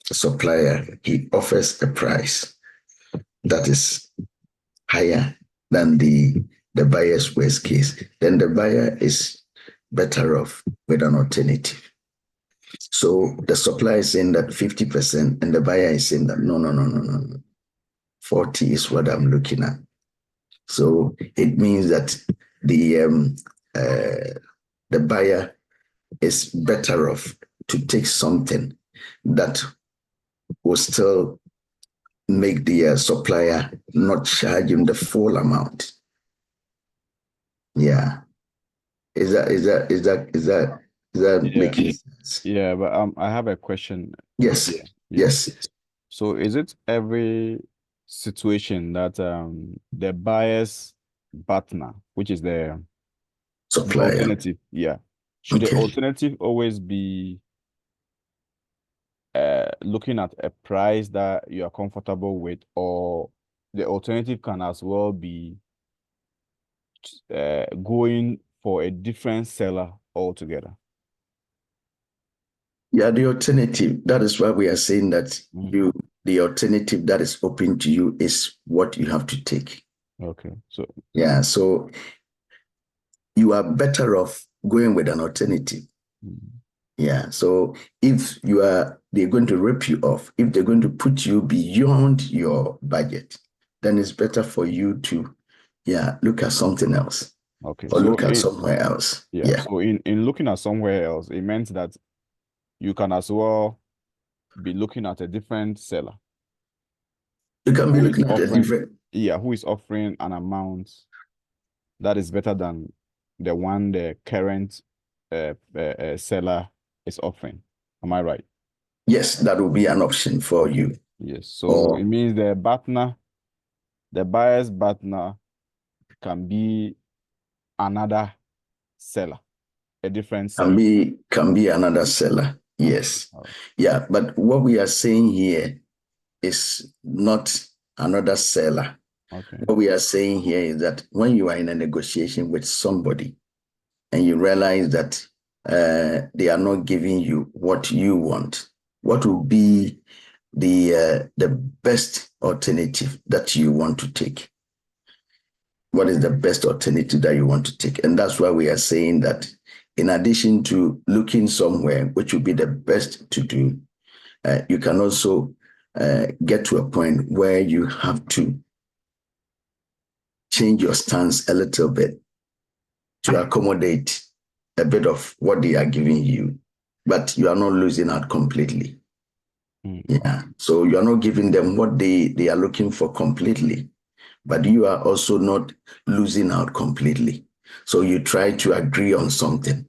The supplier, he offers a price that is higher than the buyer's worst case. Then the buyer is better off with an alternative. So the supplier is saying that 50%, and the buyer is saying that no. 40 is what I'm looking at. So it means that the buyer is better off to take something that will still make the supplier not charge him the full amount. Yeah. Is that making sense? Yeah, but I have a question. Yes. Yeah. Yes. So is it every situation that the buyer's partner, which is the Supplier, alternative, should the alternative always be looking at a price that you are comfortable with, or the alternative can as well be going for a different seller altogether? Yeah, the alternative, that is why we are saying that the alternative that is open to you is what you have to take. Okay. So yeah, so you are better off going with an alternative. Yeah. So if they're going to rip you off, if they're going to put you beyond your budget, then it's better for you to look at something else. Okay. Or look at somewhere else. Yeah. So in looking at somewhere else, it meant that you can as well be looking at a different seller. You can be looking at a different. Yeah, who is offering an amount that is better than the one the current seller is offering. Am I right? Yes, that will be an option for you. Yes. So it means the buyer's partner can be another seller, a different seller. Can be another seller. Yes. Right. Yeah, but what we are saying here is not another seller. Okay. What we are saying here is that when you are in a negotiation with somebody and you realize that they are not giving you what you want, what will be the best alternative that you want to take? What is the best alternative that you want to take? And that's why we are saying that in addition to looking somewhere, which would be the best to do, you can also get to a point where you have to change your stance a little bit to accommodate a bit of what they are giving you, but you are not losing out completely. Yeah. So you are not giving them what they are looking for completely, but you are also not losing out completely. So you try to agree on something.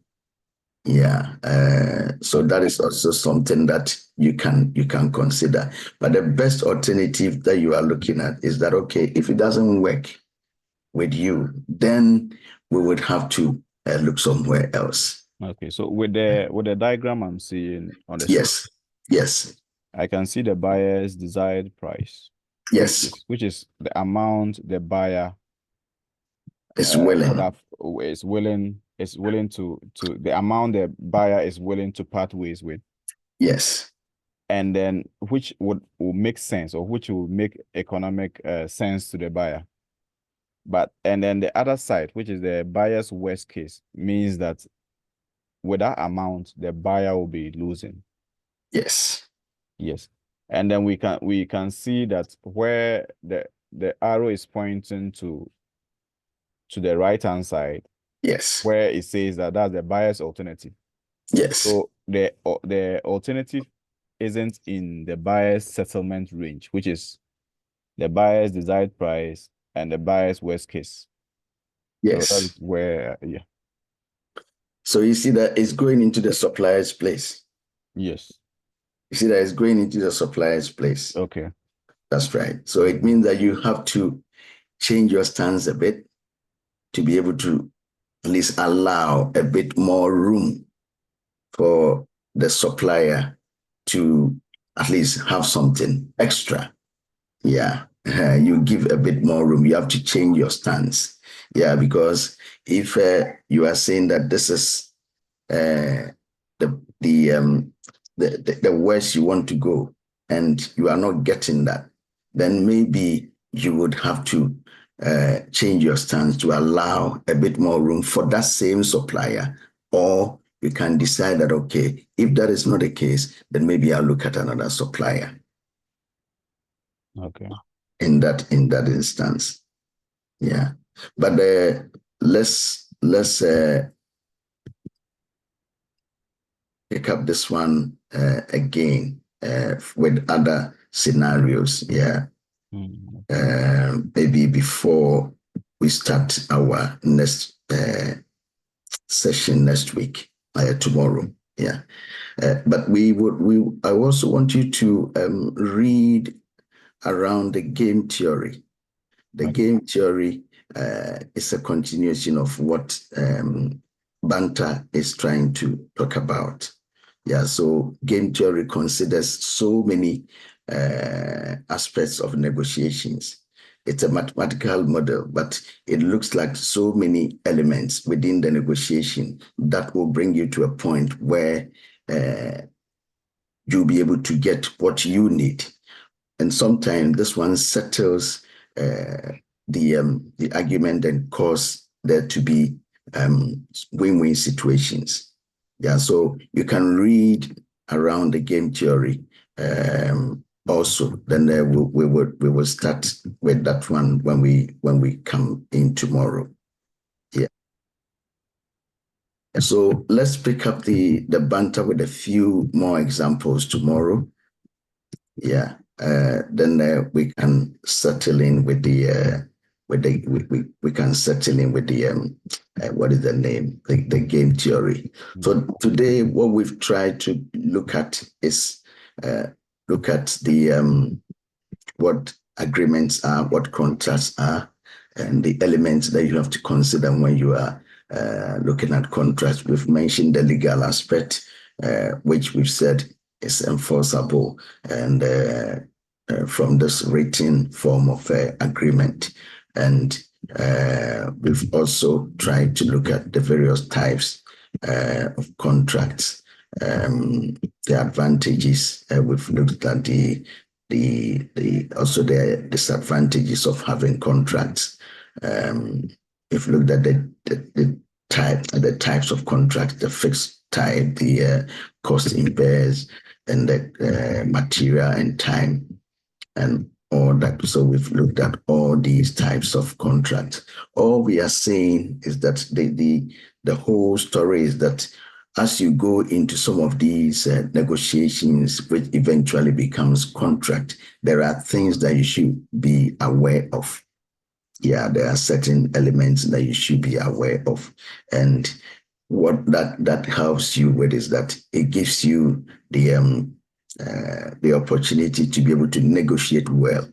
Yeah. So that is also something that you can consider. But the best alternative that you are looking at is that, okay, if it doesn't work with you, then we would have to look somewhere else. Okay, so with the diagram I'm seeing on the screen, Yes. Yes. I can see the buyer's desired price, Yes. which is the amount the buyer It's would willing. have is willing to the amount the buyer is willing to part ways with, Yes. and then which would make sense, or which will make economic sense to the buyer. And then the other side, which is the buyer's worst case, means that with that amount, the buyer will be losing. Yes. Yes. And then we can see that where the arrow is pointing to the right-hand side, Yes. where it says that that's the buyer's alternative. Yes. So the alternative isn't in the buyer's settlement range, which is the buyer's desired price and the buyer's worst case. Yes. So that is where, yeah. So you see that it's going into the supplier's place. Yes. You see that it's going into the supplier's place. Okay. That's right. So it means that you have to change your stance a bit to be able to at least allow a bit more room for the supplier to at least have something extra. Yeah. You give a bit more room. You have to change your stance. Yeah, because if you are saying that this is the worst you want to go, and you are not getting that, then maybe you would have to change your stance to allow a bit more room for that same supplier. Or you can decide that, okay, if that is not the case, then maybe I'll look at another supplier. Okay. In that instance. Yeah. But let's pick up this one again with other scenarios. Yeah. Maybe before we start our next session next week, tomorrow. Yeah. But I also want you to read around the game theory. The game theory is a continuation of what Banter is trying to talk about. Yeah, so game theory considers so many aspects of negotiations. It's a mathematical model, but it looks like so many elements within the negotiation that will bring you to a point where you'll be able to get what you need. And sometimes this one settles the argument and cause there to be win-win situations. Yeah, so you can read around the game theory also. Then we will start with that one when we come in tomorrow. Yeah. So let's pick up the banter with a few more examples tomorrow. Yeah. Then we can settle in with the we can settle in with the what is the name, the game theory. So today what we've tried to look at is look at the what agreements are, what contracts are, and the elements that you have to consider when you are looking at contracts. We've mentioned the legal aspect, which we've said is enforceable and from this written form of agreement. And we've also tried to look at the various types of contracts, the advantages. We've looked at also the disadvantages of having contracts. We've looked at the types of contracts, the fixed type, the cost impairs, and the material and time, and all that. So we've looked at all these types of contracts. All we are saying is that the whole story is that as you go into some of these negotiations, which eventually becomes contract, there are things that you should be aware of. Yeah, there are certain elements that you should be aware of. And what that helps you with is that it gives you the opportunity to be able to negotiate well.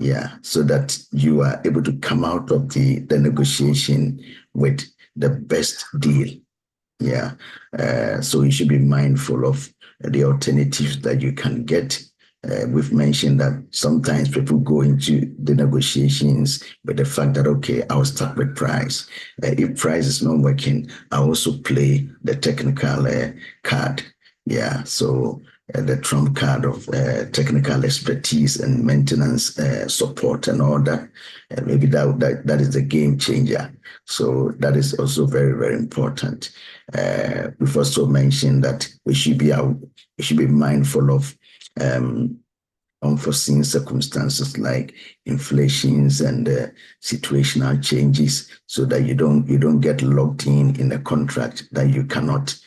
Yeah, so that you are able to come out of the negotiation with the best deal. Yeah, so you should be mindful of the alternatives that you can get. We've mentioned that sometimes people go into the negotiations with the fact that, okay, I'll start with price. If price is not working, I also play the technical card. Yeah, so the trump card of technical expertise and maintenance support and all that. Maybe that is the game changer. So that is also very, very important. We've also mentioned that we should be mindful of unforeseen circumstances like inflations and situational changes, so that you don't get locked in a contract that you cannot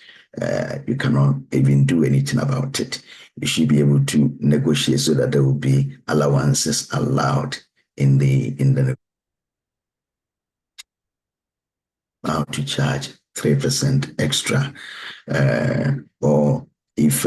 even do anything about it. You should be able to negotiate so that there will be allowances allowed in the how to charge 3% extra, or if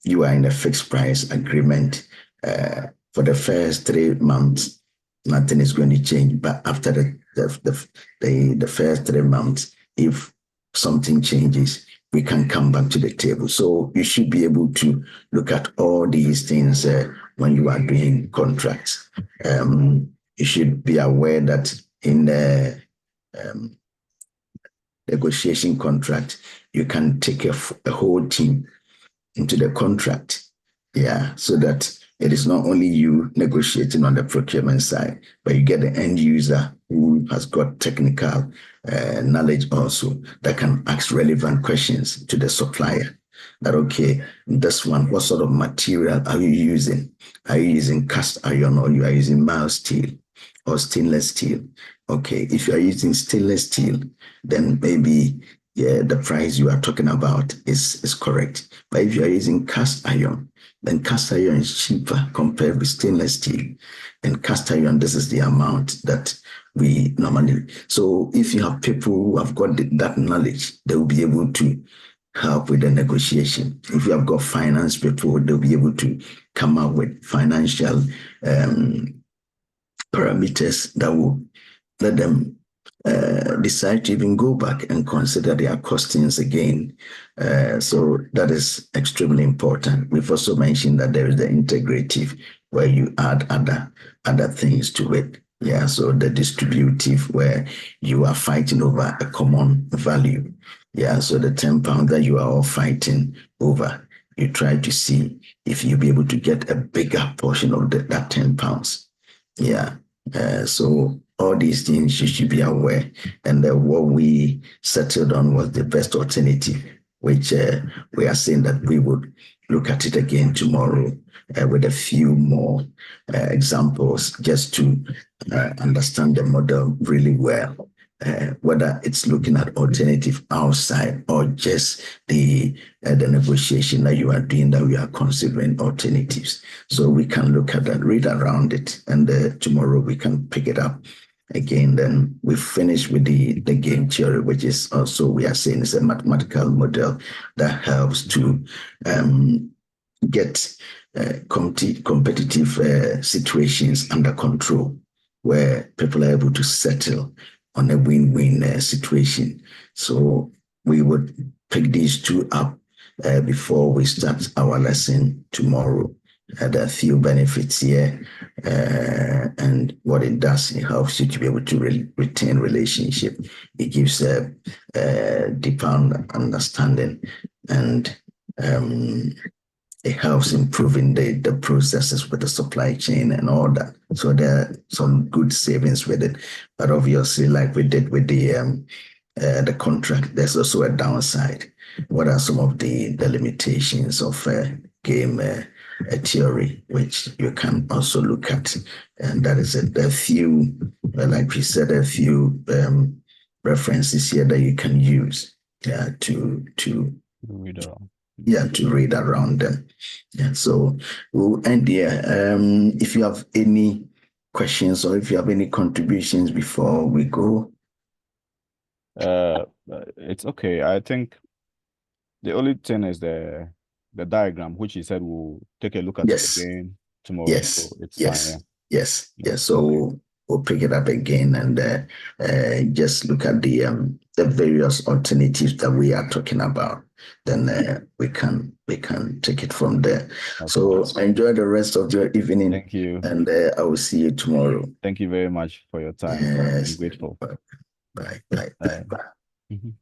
you are in a fixed price agreement for the first 3 months, nothing is going to change. But after the first 3 months, if something changes, we can come back to the table. So you should be able to look at all these things when you are doing contracts. You should be aware that in the negotiation contract, you can take a whole team into the contract. Yeah, so that it is not only you negotiating on the procurement side, but you get the end user who has got technical knowledge also, that can ask relevant questions to the supplier. That, okay, this one, what sort of material are you using? Are you using cast iron, or you are using mild steel or stainless steel? Okay, if you are using stainless steel, then maybe the price you are talking about is correct. But if you are using cast iron, then cast iron is cheaper compared with stainless steel. And cast iron, this is the amount that we normally. So if you have people who have got that knowledge, they will be able to help with the negotiation. If you have got finance people, they'll be able to come up with financial parameters that will let them decide to even go back and consider their costings again. So that is extremely important. We've also mentioned that there is the integrative, where you add other things to it. Yeah, so the distributive, where you are fighting over a common value. Yeah, so the £10 that you are all fighting over, you try to see if you'll be able to get a bigger portion of that £10. Yeah, so all these things you should be aware. And what we settled on was the best alternative, which we are saying that we would look at it again tomorrow with a few more examples, just to understand the model really well. Whether it's looking at alternative outside, or just the negotiation that you are doing, that we are considering alternatives. So we can look at that, read around it, and tomorrow we can pick it up again. Then we finish with the game theory, which is also, we are saying, is a mathematical model that helps to get competitive situations under control, where people are able to settle on a win-win situation. So we would pick these two up before we start our lesson tomorrow. There are a few benefits here, and what it does, it helps you to be able to retain relationship. It gives a deeper understanding, and it helps improving the processes with the supply chain and all that. So there are some good savings with it. But obviously, like we did with the contract, there's also a downside. What are some of the limitations of game theory, which you can also look at? And that is it. There are a few, like we said, a few references here that you can use. yeah, to read around. yeah, to read around them. Yeah, so we'll end here. If you have any questions or if you have any contributions before we go. It's okay. I think the only thing is the diagram, which he said we'll take a look at it Yes, again tomorrow. So yes, it's fine. Yeah. yes, yes, Yeah. yes. So Okay. we'll pick it up again and just look at the various alternatives that we are talking about. Then we can take it from there. Okay. So enjoy the rest of your evening. Thank you. And I will see you tomorrow. Thank you very much for your time. I'm Yes. grateful. Bye. Bye. Bye. Bye. Bye. Mhm.